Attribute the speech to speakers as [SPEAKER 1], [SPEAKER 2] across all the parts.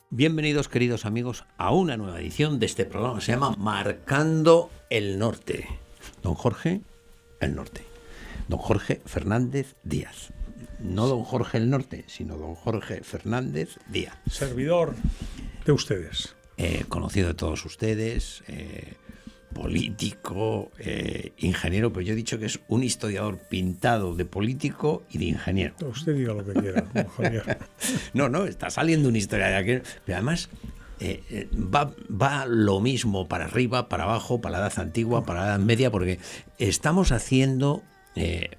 [SPEAKER 1] Bienvenidos, queridos amigos, a una nueva edición de este programa. Se llama Marcando el Norte. Don Jorge, el Norte. Don Jorge Fernández Díaz. No don Jorge el Norte, sino don Jorge Fernández Díaz.
[SPEAKER 2] Servidor de ustedes.
[SPEAKER 1] Conocido de todos ustedes, político, ingeniero, pero yo he dicho que es un historiador pintado de político y de ingeniero.
[SPEAKER 2] Usted diga lo que quiera, don Javier.
[SPEAKER 1] No, está saliendo una historia de aquel, pero además va lo mismo para arriba, para abajo, para la Edad Antigua, para la Edad Media, porque estamos haciendo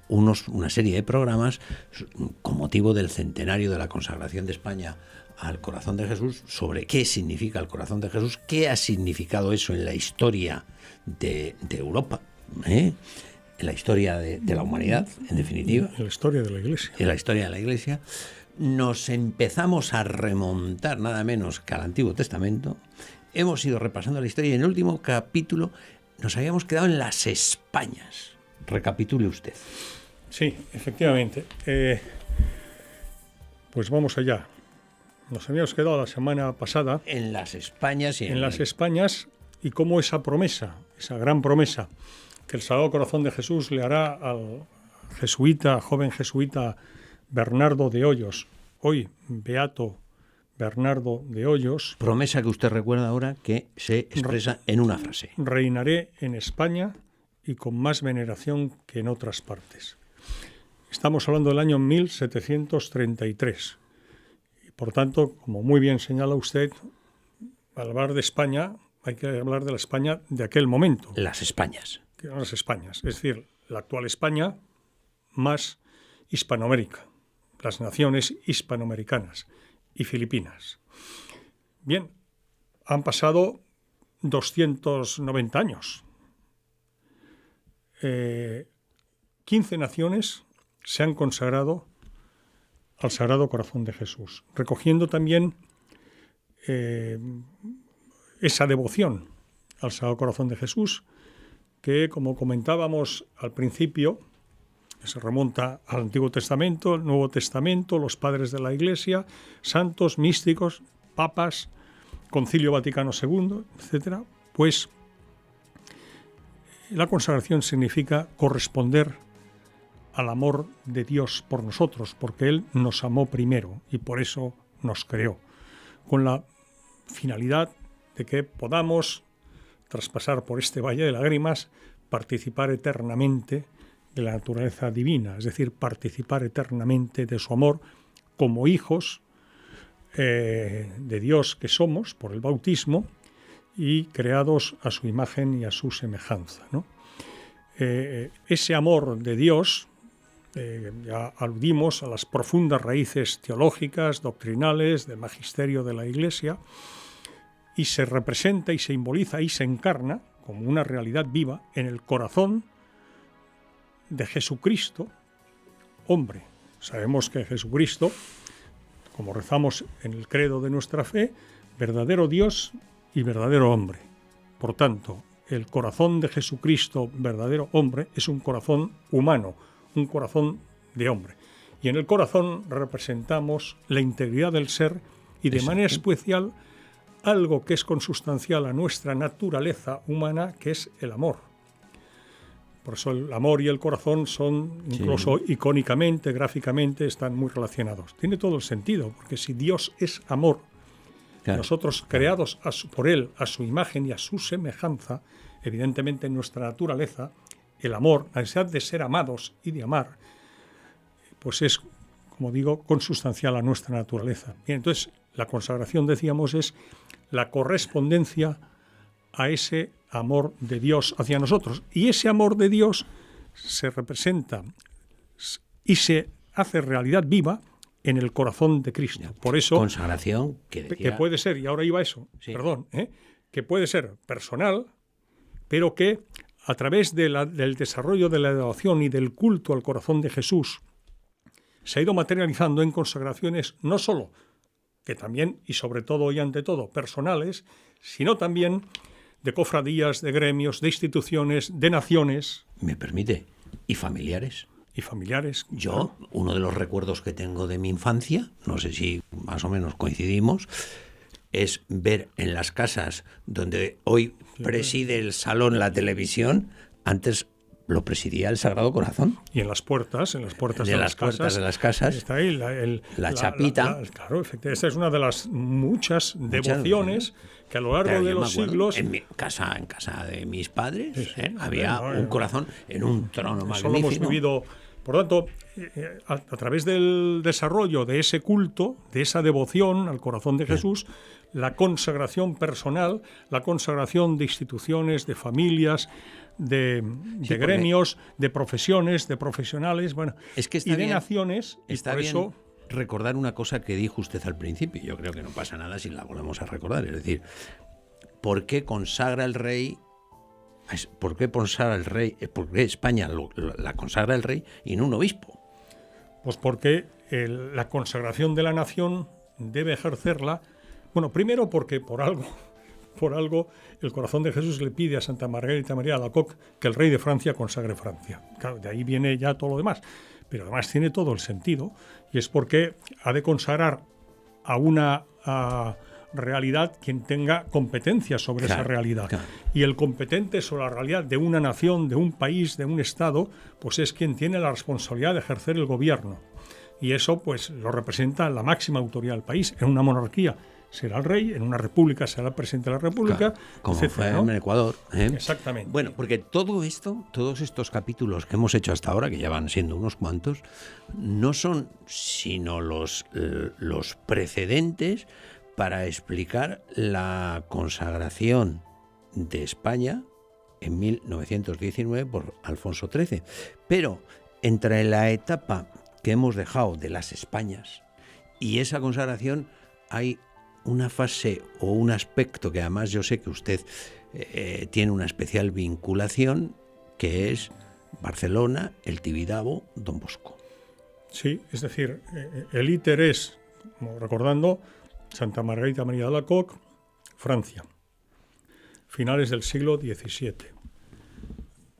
[SPEAKER 1] una serie de programas con motivo del centenario de la consagración de España al corazón de Jesús, sobre qué significa el corazón de Jesús, qué ha significado eso en la historia de Europa, en la historia de la humanidad, en definitiva.
[SPEAKER 2] En la historia de la Iglesia.
[SPEAKER 1] En la historia de la Iglesia. Nos empezamos a remontar nada menos que al Antiguo Testamento. Hemos ido repasando la historia y en el último capítulo nos habíamos quedado en las Españas. Recapitule usted.
[SPEAKER 2] Sí, efectivamente. Pues vamos allá. Nos habíamos quedado la semana pasada
[SPEAKER 1] en las Españas
[SPEAKER 2] en las Españas y cómo esa promesa, esa gran promesa que el Sagrado Corazón de Jesús le hará al joven jesuita Bernardo de Hoyos, hoy beato Bernardo de Hoyos.
[SPEAKER 1] Promesa que usted recuerda ahora que se expresa en una frase.
[SPEAKER 2] Reinaré en España y con más veneración que en otras partes. Estamos hablando del año 1733. Por tanto, como muy bien señala usted, al hablar de España hay que hablar de la España de aquel momento.
[SPEAKER 1] Las Españas.
[SPEAKER 2] Las Españas, es decir, la actual España más Hispanoamérica, las naciones hispanoamericanas y Filipinas. Bien, han pasado 290 años. 15 naciones se han consagrado al Sagrado Corazón de Jesús, recogiendo también esa devoción al Sagrado Corazón de Jesús, que, como comentábamos al principio, se remonta al Antiguo Testamento, el Nuevo Testamento, los padres de la Iglesia, santos, místicos, papas, Concilio Vaticano II, etc. Pues la consagración significa corresponder al amor de Dios por nosotros, porque Él nos amó primero y por eso nos creó, con la finalidad de que podamos traspasar por este valle de lágrimas, participar eternamente de la naturaleza divina, es decir, participar eternamente de su amor como hijos de Dios que somos por el bautismo y creados a su imagen y a su semejanza, ¿no? Ese amor de Dios, ya aludimos a las profundas raíces teológicas, doctrinales, del magisterio de la Iglesia, y se representa y se simboliza y se encarna como una realidad viva en el corazón de Jesucristo, hombre. Sabemos que Jesucristo, como rezamos en el credo de nuestra fe, verdadero Dios y verdadero hombre. Por tanto, el corazón de Jesucristo, verdadero hombre, es un corazón humano, un corazón de hombre. Y en el corazón representamos la integridad del ser y de manera especial algo que es consustancial a nuestra naturaleza humana, que es el amor. Por eso el amor y el corazón son, incluso icónicamente, gráficamente, están muy relacionados. Tiene todo el sentido, porque si Dios es amor, claro, nosotros creados por Él, a su imagen y a su semejanza, evidentemente en nuestra naturaleza, el amor, la necesidad de ser amados y de amar, pues es, como digo, consustancial a nuestra naturaleza. Bien, entonces, la consagración, decíamos, es la correspondencia a ese amor de Dios hacia nosotros. Y ese amor de Dios se representa y se hace realidad viva en el corazón de Cristo. Por eso,
[SPEAKER 1] consagración que
[SPEAKER 2] puede ser, y ahora iba a eso, que puede ser personal, pero que a través del desarrollo de la devoción y del culto al corazón de Jesús se ha ido materializando en consagraciones no solo, que también y sobre todo y ante todo personales, sino también de cofradías, de gremios, de instituciones, de naciones.
[SPEAKER 1] ¿Me permite? ¿Y familiares?
[SPEAKER 2] Y familiares.
[SPEAKER 1] Yo, uno de los recuerdos que tengo de mi infancia, no sé si más o menos coincidimos, es ver en las casas donde hoy preside el salón la televisión, antes lo presidía el Sagrado Corazón.
[SPEAKER 2] Y en las puertas de las
[SPEAKER 1] casas
[SPEAKER 2] está ahí
[SPEAKER 1] la chapita.
[SPEAKER 2] Claro, efectivamente, esta es una de las muchas devociones que a lo largo de los siglos...
[SPEAKER 1] En casa de mis padres había un corazón en un trono magnífico.
[SPEAKER 2] Eso lo hemos vivido. Por tanto, a través del desarrollo de ese culto, de esa devoción al corazón de Jesús, la consagración personal, la consagración de instituciones, de familias, de gremios, de profesiones, de profesionales, bueno, y de naciones.
[SPEAKER 1] Está bien eso recordar una cosa que dijo usted al principio. Yo creo que no pasa nada si la volvemos a recordar. Es decir, ¿por qué consagra el rey? ¿Por qué consagra el rey? ¿Por qué España la consagra el rey y no un obispo?
[SPEAKER 2] Pues porque la consagración de la nación debe ejercerla, bueno, primero porque por algo el corazón de Jesús le pide a Santa Margarita María de Alacoque que el rey de Francia consagre Francia. Claro, de ahí viene ya todo lo demás. Pero además tiene todo el sentido, y es porque ha de consagrar a una realidad quien tenga competencia sobre esa realidad. Claro. Y el competente sobre la realidad de una nación, de un país, de un Estado, pues es quien tiene la responsabilidad de ejercer el gobierno. Y eso pues lo representa la máxima autoridad del país. En una monarquía será el rey, en una república será el presidente de la república,
[SPEAKER 1] claro, como etcétera, fue en Ecuador.
[SPEAKER 2] Exactamente.
[SPEAKER 1] Bueno, porque todo esto, todos estos capítulos que hemos hecho hasta ahora, que ya van siendo unos cuantos, no son sino los precedentes para explicar la consagración de España en 1919 por Alfonso XIII. Pero entre la etapa que hemos dejado de las Españas y esa consagración hay una fase o un aspecto que además yo sé que usted tiene una especial vinculación, que es Barcelona, el Tibidabo, Don Bosco.
[SPEAKER 2] Sí, es decir, el íter es, como recordando, Santa Margarita María de Alacoque, Francia, finales del siglo XVII,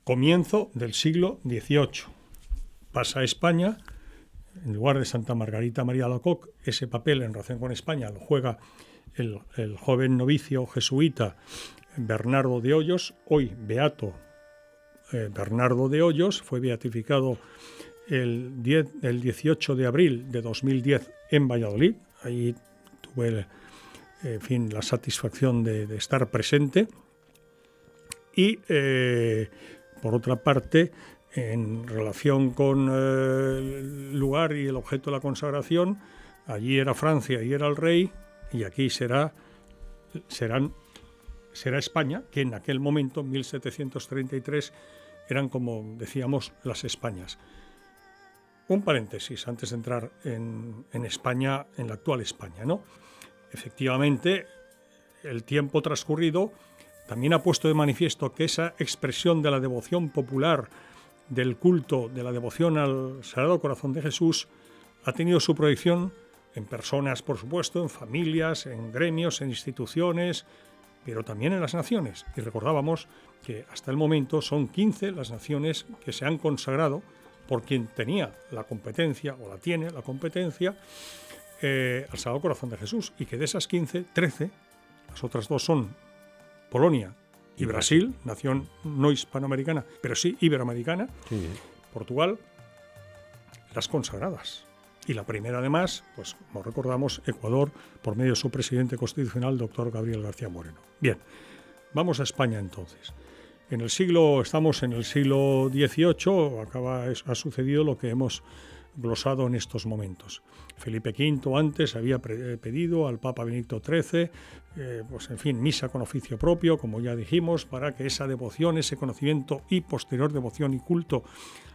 [SPEAKER 2] comienzo del siglo XVIII, pasa a España. En lugar de Santa Margarita María de Alacoque, ese papel en relación con España lo juega el joven novicio jesuita Bernardo de Hoyos, hoy beato Bernardo de Hoyos, fue beatificado el 18 de abril de 2010 en Valladolid. Ahí tuve la satisfacción de estar presente. Y por otra parte, en relación con el lugar y el objeto de la consagración, allí era Francia y era el rey, y aquí será España, que en aquel momento, 1733, eran, como decíamos, las Españas. Un paréntesis antes de entrar en España, en la actual España, ¿no? Efectivamente, el tiempo transcurrido también ha puesto de manifiesto que esa expresión de la devoción popular, del culto, de la devoción al Sagrado Corazón de Jesús, ha tenido su proyección en personas, por supuesto, en familias, en gremios, en instituciones, pero también en las naciones. Y recordábamos que hasta el momento son 15 las naciones que se han consagrado por quien tenía la competencia, o la tiene la competencia, al Sagrado Corazón de Jesús, y que de esas 15, 13, las otras dos son Polonia y Brasil, nación no hispanoamericana, pero sí iberoamericana, sí. Portugal, las consagradas. Y la primera, además, pues como recordamos, Ecuador, por medio de su presidente constitucional, doctor Gabriel García Moreno. Bien, vamos a España entonces. Estamos en el siglo XVIII, ha sucedido lo que hemos glosado en estos momentos. Felipe V antes había pedido al Papa Benedicto XIII, pues en fin, misa con oficio propio, como ya dijimos, para que esa devoción, ese conocimiento y posterior devoción y culto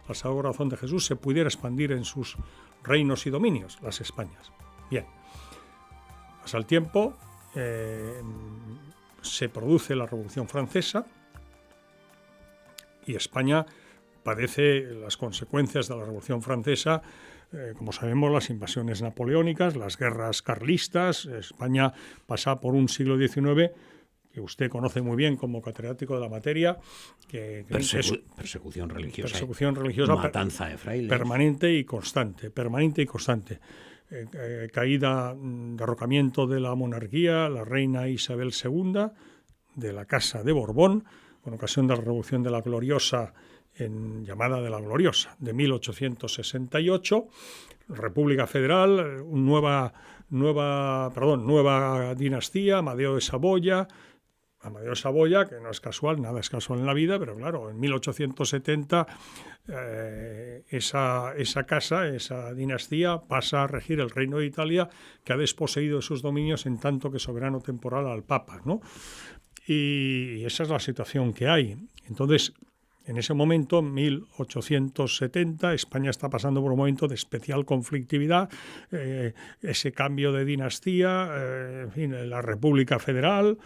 [SPEAKER 2] al Sagrado Corazón de Jesús se pudiera expandir en sus reinos y dominios, las Españas. Bien, pasa el tiempo, se produce la Revolución Francesa y España padece las consecuencias de la Revolución Francesa, como sabemos, las invasiones napoleónicas, las guerras carlistas. España pasa por un siglo XIX que usted conoce muy bien como catedrático de la materia.
[SPEAKER 1] Persecución religiosa.
[SPEAKER 2] Persecución religiosa.
[SPEAKER 1] Matanza de frailes.
[SPEAKER 2] Permanente y constante. caída, derrocamiento de la monarquía, la reina Isabel II, de la Casa de Borbón, con ocasión de la Revolución de la Gloriosa, llamada de la Gloriosa, de 1868, República Federal, nueva dinastía, Amadeo de Saboya, que no es casual, nada es casual en la vida, pero claro, en 1870 esa casa, esa dinastía, pasa a regir el Reino de Italia, que ha desposeído de sus dominios en tanto que soberano temporal al Papa, ¿no? Y esa es la situación que hay. Entonces, en ese momento, 1870, España está pasando por un momento de especial conflictividad, ese cambio de dinastía, en fin, la República Federal,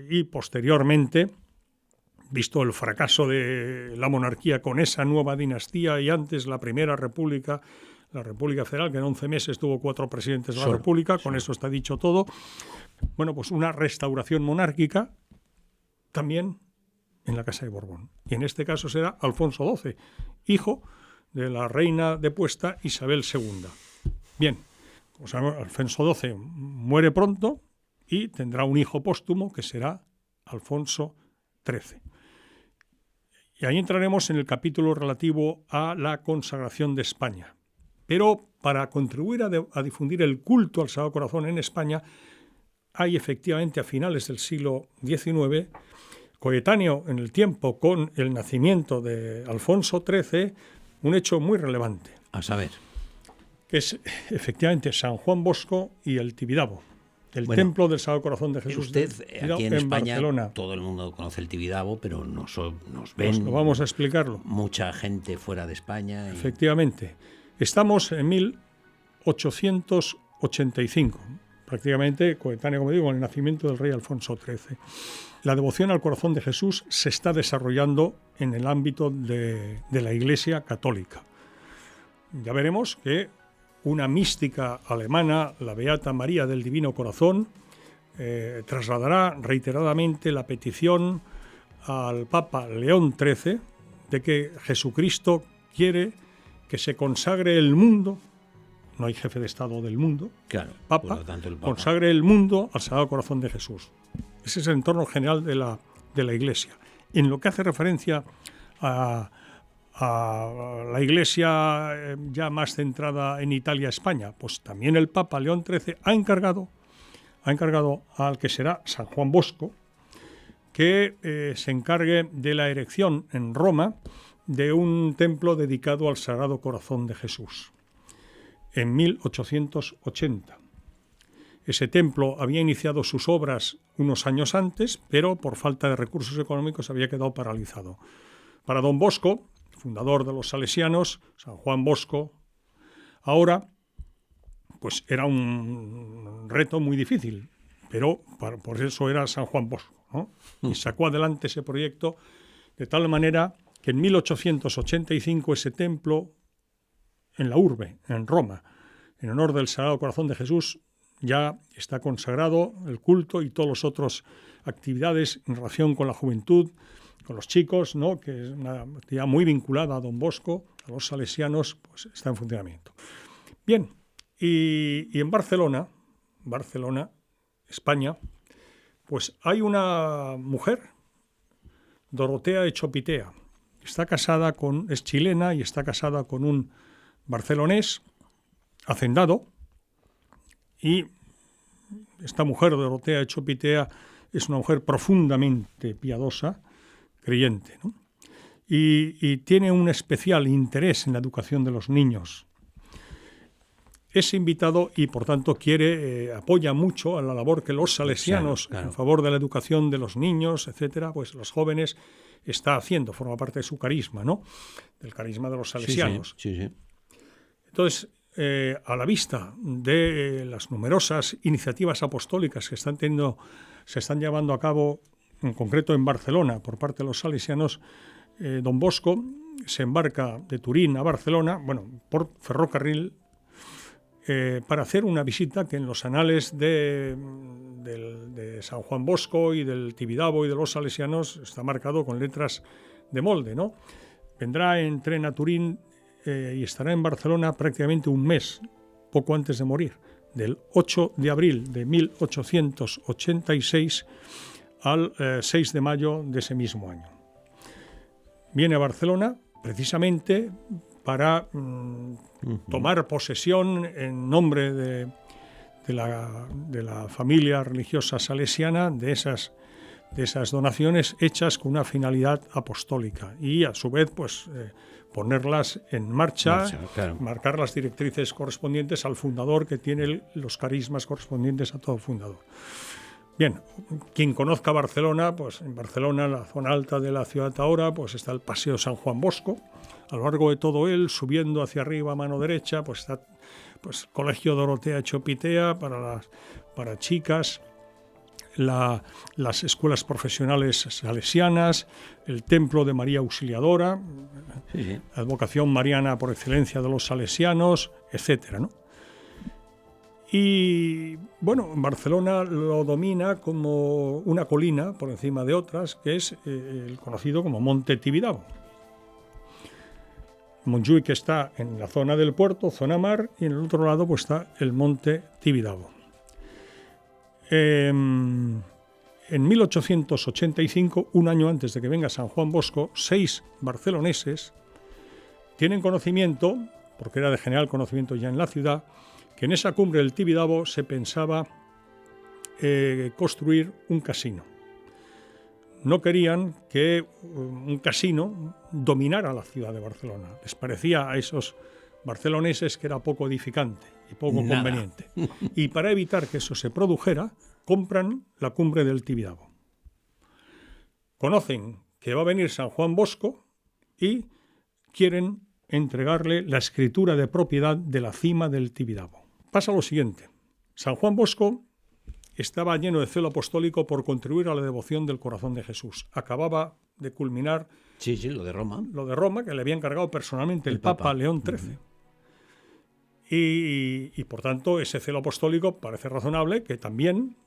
[SPEAKER 2] y posteriormente, visto el fracaso de la monarquía con esa nueva dinastía y antes la primera república, la República Federal, que en 11 meses tuvo 4 presidentes de la República, con eso está dicho todo. Bueno, pues una restauración monárquica también en la Casa de Borbón. Y en este caso será Alfonso XII, hijo de la reina depuesta Isabel II. Bien, como sabemos, Alfonso XII muere pronto y tendrá un hijo póstumo que será Alfonso XIII. Y ahí entraremos en el capítulo relativo a la consagración de España. Pero para contribuir a difundir el culto al Sagrado Corazón en España, hay efectivamente a finales del siglo XIX, coetáneo en el tiempo con el nacimiento de Alfonso XIII, un hecho muy relevante.
[SPEAKER 1] A saber.
[SPEAKER 2] Que es efectivamente San Juan Bosco y el Tibidabo, el templo del Sagrado Corazón de Jesús.
[SPEAKER 1] Usted, aquí en España,
[SPEAKER 2] Barcelona.
[SPEAKER 1] Todo el mundo conoce el Tibidabo, pero nos ven.
[SPEAKER 2] Pues lo vamos a explicarlo.
[SPEAKER 1] Mucha gente fuera de España.
[SPEAKER 2] Efectivamente. Estamos en 1885, prácticamente coetáneo, como digo, con el nacimiento del rey Alfonso XIII. La devoción al corazón de Jesús se está desarrollando en el ámbito de la Iglesia católica. Ya veremos que una mística alemana, la Beata María del Divino Corazón, trasladará reiteradamente la petición al Papa León XIII de que Jesucristo quiere que se consagre el mundo, no hay jefe de Estado del mundo,
[SPEAKER 1] claro,
[SPEAKER 2] Papa,
[SPEAKER 1] por lo tanto el Papa
[SPEAKER 2] consagre el mundo al Sagrado Corazón de Jesús. Ese es el entorno general de la Iglesia. En lo que hace referencia a la Iglesia ya más centrada en Italia-España, pues también el Papa León XIII ha encargado al que será San Juan Bosco que se encargue de la erección en Roma de un templo dedicado al Sagrado Corazón de Jesús, en 1880. Ese templo había iniciado sus obras unos años antes, pero por falta de recursos económicos había quedado paralizado. Para don Bosco, fundador de los salesianos, San Juan Bosco, ahora, pues era un reto muy difícil, pero por eso era San Juan Bosco, ¿no? Y sacó adelante ese proyecto de tal manera que en 1885 ese templo en la urbe, en Roma, en honor del Sagrado Corazón de Jesús, ya está consagrado el culto y todas las otras actividades en relación con la juventud, con los chicos, ¿no? Que es una actividad muy vinculada a don Bosco, a los salesianos, pues está en funcionamiento. Bien, y en Barcelona, España, pues hay una mujer, Dorotea Echopitea, es chilena y está casada con un barcelonés, hacendado, y esta mujer, Dorotea Echopitea, es una mujer profundamente piadosa, creyente, ¿no? Y tiene un especial interés en la educación de los niños. Es invitado y, por tanto, apoya mucho a la labor que los salesianos, claro, en favor de la educación de los niños, etcétera, pues los jóvenes, está haciendo, forma parte de su carisma, ¿no? Del carisma de los salesianos.
[SPEAKER 1] Sí.
[SPEAKER 2] Entonces, a la vista de las numerosas iniciativas apostólicas que se están llevando a cabo, en concreto en Barcelona, por parte de los salesianos, don Bosco se embarca de Turín a Barcelona, por ferrocarril, para hacer una visita que en los anales de San Juan Bosco y del Tibidabo y de los salesianos está marcado con letras de molde, ¿no? Vendrá en tren a Turín y estará en Barcelona prácticamente un mes, poco antes de morir, del 8 de abril de 1886 al 6 de mayo de ese mismo año. Viene a Barcelona precisamente para tomar posesión en nombre de la familia religiosa salesiana de esas donaciones hechas con una finalidad apostólica y a su vez pues ponerlas en marcha,
[SPEAKER 1] claro.
[SPEAKER 2] Marcar las directrices correspondientes al fundador, que tiene los carismas correspondientes a todo fundador. Bien, quien conozca Barcelona, pues en Barcelona, la zona alta de la ciudad ahora, pues está el Paseo San Juan Bosco. A lo largo de todo él, subiendo hacia arriba a mano derecha, pues está pues Colegio Dorotea Chopitea para chicas, las escuelas profesionales salesianas, el templo de María Auxiliadora,
[SPEAKER 1] Sí.
[SPEAKER 2] la advocación mariana por excelencia de los salesianos, etcétera, ¿no? Y bueno, Barcelona lo domina como una colina por encima de otras, que es el conocido como Monte Tibidabo. Montjuïc está en la zona del puerto, zona mar, y en el otro lado pues está el Monte Tibidabo. En 1885, un año antes de que venga San Juan Bosco, 6 barceloneses tienen conocimiento, porque era de general conocimiento ya en la ciudad, que en esa cumbre del Tibidabo se pensaba construir un casino. No querían que un casino dominara la ciudad de Barcelona. Les parecía a esos barceloneses que era poco edificante y poco conveniente. Y para evitar que eso se produjera, compran la cumbre del Tibidabo. Conocen que va a venir San Juan Bosco y quieren entregarle la escritura de propiedad de la cima del Tibidabo. Pasa lo siguiente. San Juan Bosco estaba lleno de celo apostólico por contribuir a la devoción del corazón de Jesús. Acababa de culminar
[SPEAKER 1] Sí, lo de Roma.
[SPEAKER 2] Lo de Roma, que le había encargado personalmente el Papa León XIII. Y por tanto, ese celo apostólico parece razonable que también,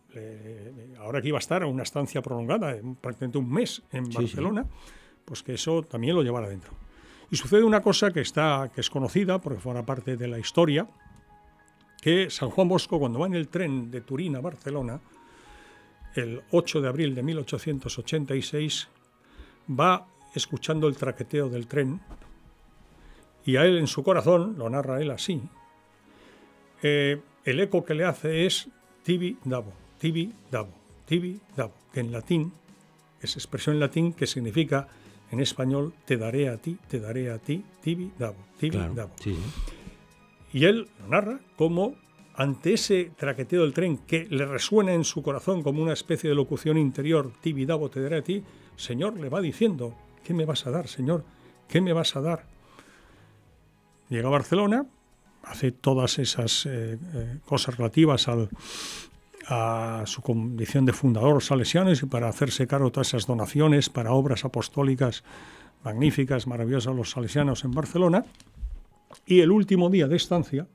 [SPEAKER 2] ahora que iba a estar en una estancia prolongada, prácticamente un mes en Barcelona, pues que eso también lo llevara dentro. Y sucede una cosa que es conocida, porque forma parte de la historia, que San Juan Bosco, cuando va en el tren de Turín a Barcelona, el 8 de abril de 1886, va escuchando el traqueteo del tren, y a él en su corazón, lo narra él así, el eco que le hace es tibi dabo, tibi dabo, tibi dabo, que en latín, es expresión en latín que significa en español te daré a ti, tibi dabo, tibi dabo.
[SPEAKER 1] Sí.
[SPEAKER 2] Y él lo narra como ante ese traqueteo del tren que le resuena en su corazón como una especie de locución interior, tibi dabo, te daré a ti, Señor le va diciendo, ¿qué me vas a dar, Señor? ¿Qué me vas a dar? Llega a Barcelona, hace todas esas cosas relativas a su condición de fundador salesiano y para hacerse cargo de todas esas donaciones para obras apostólicas magníficas, maravillosas, los salesianos en Barcelona. Y el último día de estancia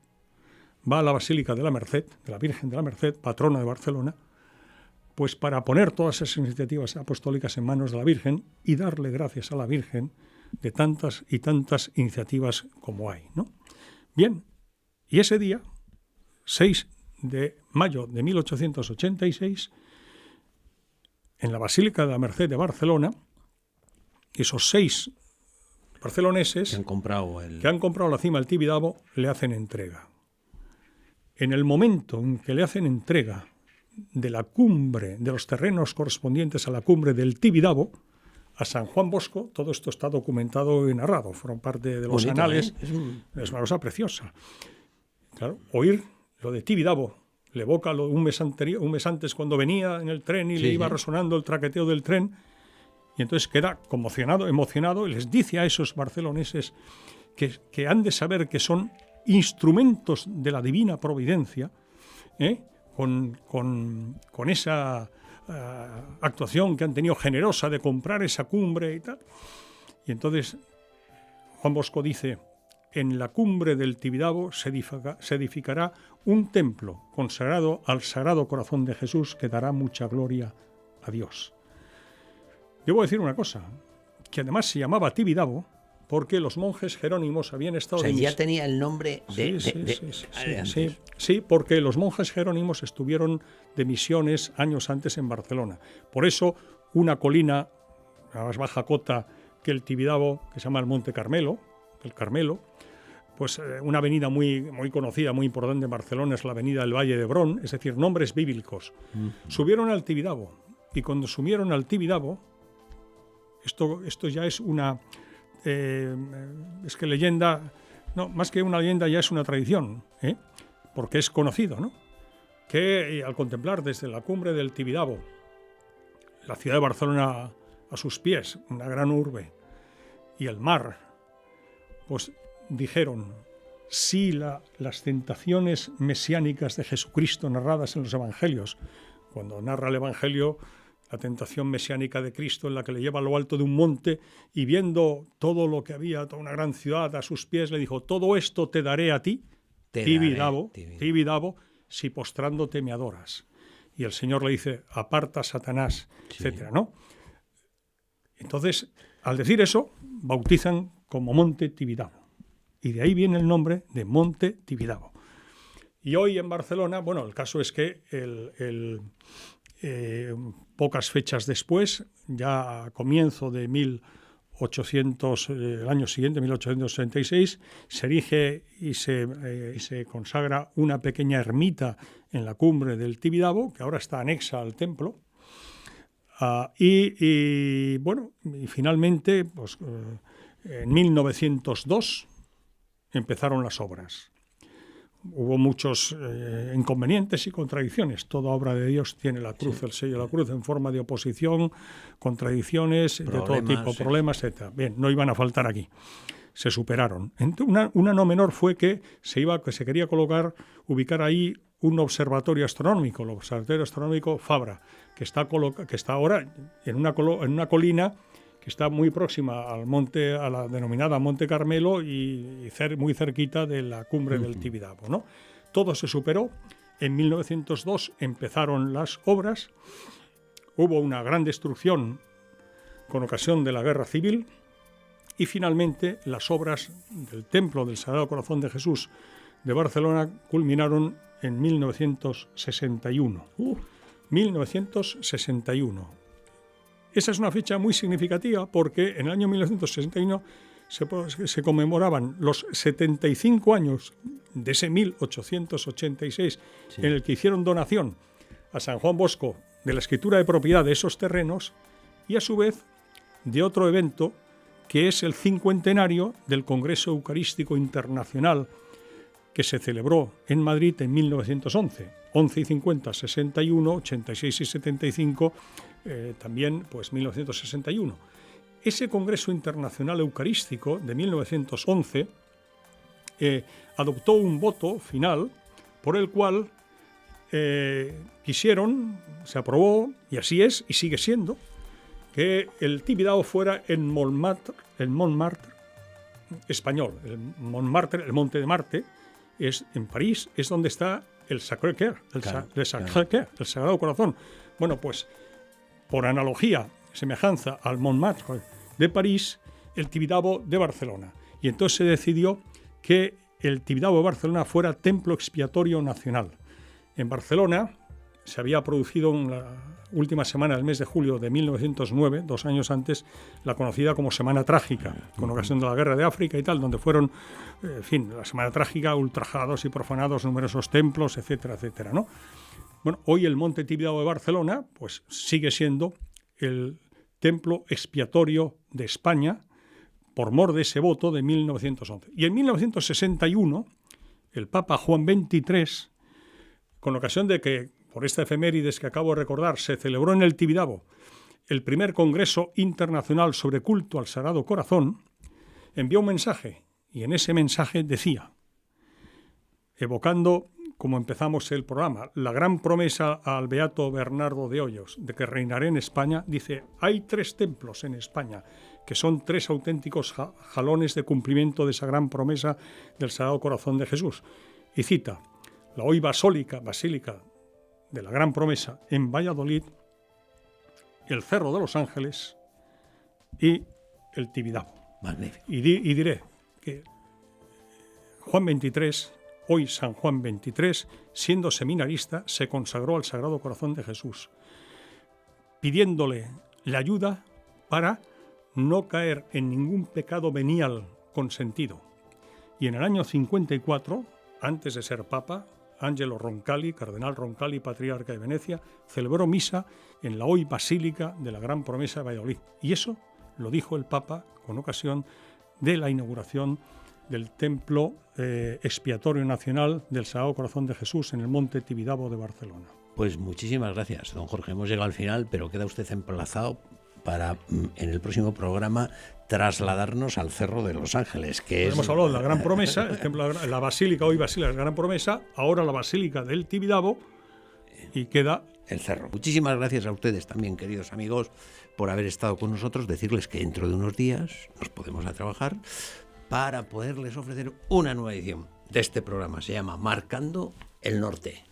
[SPEAKER 2] va a la Basílica de la Merced, de la Virgen de la Merced, patrona de Barcelona, pues para poner todas esas iniciativas apostólicas en manos de la Virgen y darle gracias a la Virgen de tantas y tantas iniciativas como hay, ¿no? Bien, y ese día, 6 de mayo de 1886, en la Basílica de la Merced de Barcelona, esos 6 barceloneses
[SPEAKER 1] que han comprado
[SPEAKER 2] la cima del Tibidabo le hacen entrega. En el momento en que le hacen entrega de la cumbre, de los terrenos correspondientes a la cumbre del Tibidabo, a San Juan Bosco, todo esto está documentado y narrado, fueron parte de los
[SPEAKER 1] bonito,
[SPEAKER 2] anales,
[SPEAKER 1] es
[SPEAKER 2] una cosa preciosa. Claro, oír lo de Tibidabo le evoca un mes antes cuando venía en el tren y le iba resonando el traqueteo del tren, y entonces queda emocionado, y les dice a esos barceloneses que han de saber que son instrumentos de la divina providencia, con esa actuación que han tenido generosa de comprar esa cumbre y tal. Y entonces Juan Bosco dice: en la cumbre del Tibidabo se edificará un templo consagrado al Sagrado Corazón de Jesús que dará mucha gloria a Dios. Yo voy a decir una cosa, que además se llamaba Tibidabo porque los monjes jerónimos habían estado...
[SPEAKER 1] O sea, ya tenía el nombre de...
[SPEAKER 2] Sí, porque los monjes jerónimos estuvieron de misiones años antes en Barcelona. Por eso una colina, a más baja cota que el Tibidabo, que se llama el Monte Carmelo, el Carmelo, pues una avenida muy, muy conocida, muy importante en Barcelona es la avenida del Valle de Hebrón, es decir, nombres bíblicos. Subieron al Tibidabo, y cuando subieron al Tibidabo, esto ya es una... es que leyenda, no, más que una leyenda ya es una tradición, porque es conocido, ¿no? Que al contemplar desde la cumbre del Tibidabo la ciudad de Barcelona a sus pies, una gran urbe, y el mar, pues dijeron, si las tentaciones mesiánicas de Jesucristo narradas en los evangelios, cuando narra el evangelio la tentación mesiánica de Cristo en la que le lleva a lo alto de un monte y viendo todo lo que había, toda una gran ciudad a sus pies, le dijo, todo esto te daré a ti, Tibidabo, si postrándote me adoras. Y el Señor le dice, aparta, Satanás, etcétera, ¿no? Entonces, al decir eso, bautizan como Monte Tibidabo. Y de ahí viene el nombre de Monte Tibidabo. Y hoy en Barcelona, bueno, el caso es que pocas fechas después, ya a comienzo de el año siguiente, 1866, se erige y se consagra una pequeña ermita en la cumbre del Tibidabo, que ahora está anexa al templo. Y finalmente, pues, en 1902 empezaron las obras. Hubo muchos inconvenientes y contradicciones. Toda obra de Dios tiene la cruz, el sello de la cruz, en forma de oposición, contradicciones de todo tipo, problemas, etc. Bien, no iban a faltar aquí. Se superaron. Una no menor fue que se quería ubicar ahí un observatorio astronómico, el Observatorio Astronómico Fabra, que está ahora en una colina que está muy próxima al monte, a la denominada Monte Carmelo y muy cerquita de la cumbre del Tibidabo, ¿no? Todo se superó. En 1902 empezaron las obras. Hubo una gran destrucción con ocasión de la Guerra Civil y finalmente las obras del Templo del Sagrado Corazón de Jesús de Barcelona culminaron en 1961. 1961. Esa es una fecha muy significativa porque en el año 1961 se conmemoraban los 75 años de ese 1886 en el que hicieron donación a San Juan Bosco de la escritura de propiedad de esos terrenos y a su vez de otro evento que es el cincuentenario del Congreso Eucarístico Internacional que se celebró en Madrid en 1911. 11 y 50, 61, 86 y 75, también pues 1961. Ese Congreso Internacional Eucarístico de 1911 adoptó un voto final por el cual se aprobó, y así es, y sigue siendo, que el Tibidabo fuera el Montmartre español. El Montmartre, el Monte de Marte, es en París, es donde está el Sacré-Cœur, el Sagrado Corazón. Bueno, pues por analogía, semejanza al Montmartre de París, el Tibidabo de Barcelona. Y entonces se decidió que el Tibidabo de Barcelona fuera templo expiatorio nacional. En Barcelona se había producido en la última semana del mes de julio de 1909, 2 años antes, la conocida como Semana Trágica, con ocasión de la Guerra de África y tal, donde fueron, la Semana Trágica, ultrajados y profanados numerosos templos, etcétera, etcétera, ¿no? Bueno, hoy el Monte Tibidabo de Barcelona pues sigue siendo el templo expiatorio de España por mor de ese voto de 1911. Y en 1961, el Papa Juan XXIII, con ocasión de que, por esta efemérides que acabo de recordar, se celebró en el Tibidabo el primer Congreso Internacional sobre Culto al Sagrado Corazón, envió un mensaje, y en ese mensaje decía, evocando, como empezamos el programa, la gran promesa al beato Bernardo de Hoyos de que reinaré en España, dice, hay 3 templos en España, que son 3 auténticos jalones de cumplimiento de esa gran promesa del Sagrado Corazón de Jesús. Y cita, la hoy basílica de la Gran Promesa en Valladolid, el Cerro de los Ángeles y el Tibidabo.
[SPEAKER 1] Magnífico.
[SPEAKER 2] Y diré que Juan XXIII, hoy San Juan XXIII, siendo seminarista, se consagró al Sagrado Corazón de Jesús, pidiéndole la ayuda para no caer en ningún pecado venial consentido. Y en el año 54, antes de ser papa, Angelo Roncalli, cardenal Roncalli, patriarca de Venecia, celebró misa en la hoy Basílica de la Gran Promesa de Valladolid. Y eso lo dijo el Papa con ocasión de la inauguración del Templo Expiatorio Nacional del Sagrado Corazón de Jesús en el Monte Tibidabo de Barcelona.
[SPEAKER 1] Pues muchísimas gracias, don Jorge. Hemos llegado al final, pero queda usted emplazado para en el próximo programa trasladarnos al Cerro de los Ángeles, que
[SPEAKER 2] Hemos hablado de la Gran Promesa, el templo, la Basílica, hoy Basílica de la Gran Promesa, ahora la Basílica del Tibidabo, y queda
[SPEAKER 1] el Cerro. Muchísimas gracias a ustedes también, queridos amigos, por haber estado con nosotros. Decirles que dentro de unos días nos podemos a trabajar para poderles ofrecer una nueva edición de este programa. Se llama Marcando el Norte.